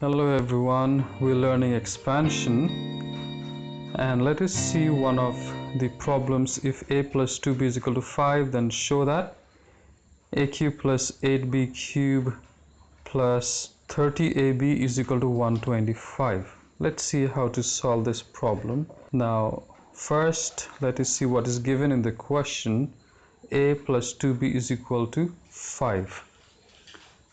Hello everyone, we're learning expansion and let us see one of the problems. If a plus 2b is equal to 5, then show that a cube plus 8b cube plus 30ab is equal to 125. Let's see how to solve this problem. Now first let us see what is given in the question. A plus 2b is equal to 5.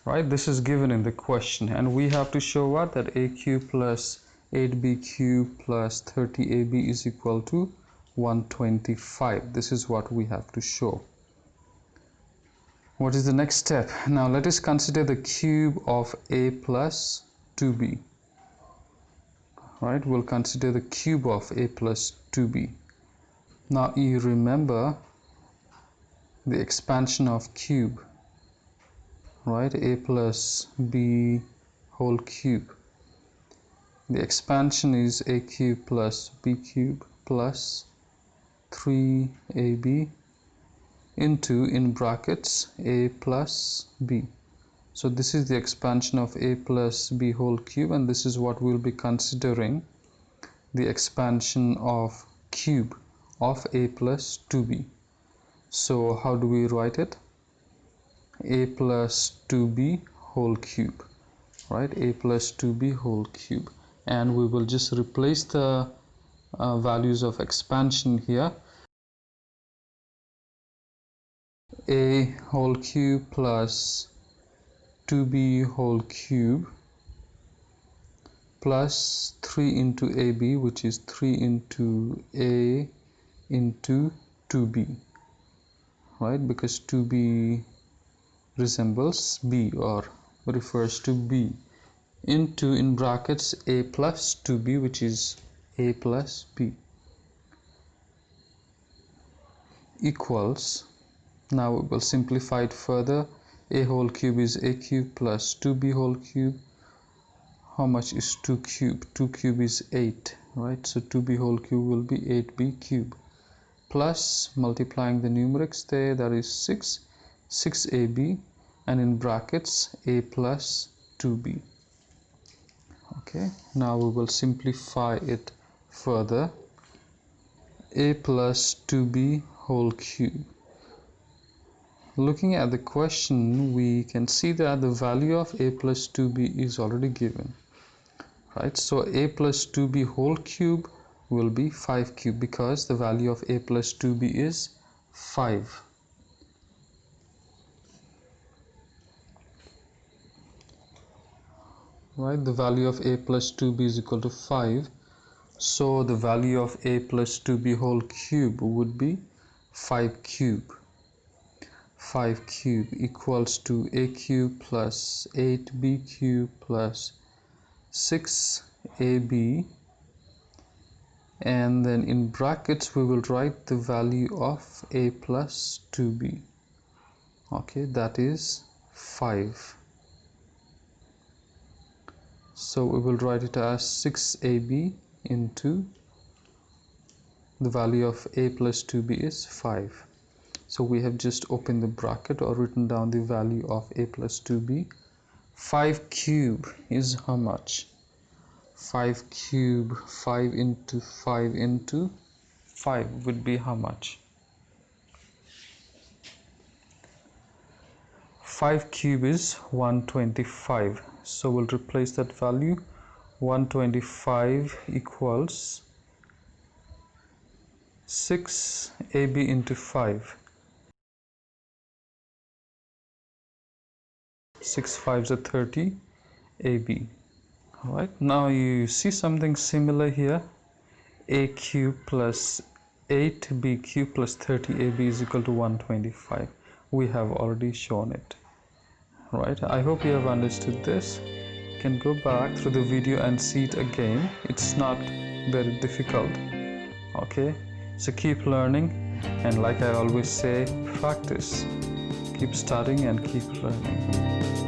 Right, this is given in the question and we have to show what? That a cube plus 8b cube plus 30ab is equal to 125. This is what we have to show. What is the next step? Now let us consider the cube of a plus 2b. Right, we'll consider the cube of a plus 2b. Now you remember the expansion of cube. Right, a plus b whole cube. The expansion is a cube plus b cube plus 3ab into, in brackets, a plus b. So this is the expansion of a plus b whole cube, and this is what we'll be considering, the expansion of cube of a plus 2b. So how do we write it? A plus 2b whole cube, right? A plus 2b whole cube, and we will just replace the values of expansion here. A whole cube plus 2b whole cube plus 3 into ab, which is 3 into a into 2b, right? Because 2b resembles b or refers to b, into, in brackets, a plus 2b, which is a plus b, equals, now we will simplify it further. A whole cube is a cube plus 2b whole cube. How much is 2 cube? 2 cube is 8, right? So 2b whole cube will be 8b cube, plus multiplying the numerics there, that is 6ab, and in brackets a plus 2b. Okay, now we will simplify it further. A plus 2b whole cube. Looking at the question, we can see that the value of a plus 2b is already given, right? So a plus 2b whole cube will be 5 cube, because the value of a plus 2b is 5. Right, the value of a plus 2b is equal to 5, so the value of a plus 2b whole cube would be 5 cube. 5 cube equals to a cube plus 8b cube plus 6ab, and then in brackets we will write the value of a plus 2b. Okay, that is 5. So we will write it as 6ab into the value of a plus 2b is 5. So we have just opened the bracket or written down the value of a plus 2b. 5 cube is how much? 5 cube, 5 into 5 into 5 would be how much? 5 cube is 125. So we'll replace that value. 125 equals 6ab into 5. 6 5s are 30 ab. Alright, now you see something similar here. A cube plus 8b cube plus 30ab is equal to 125. We have already shown it. Right, I hope you have understood this. You can go back through the video and see it again. It's not very difficult. Okay, so keep learning, and like I always say, practice. Keep studying and keep learning.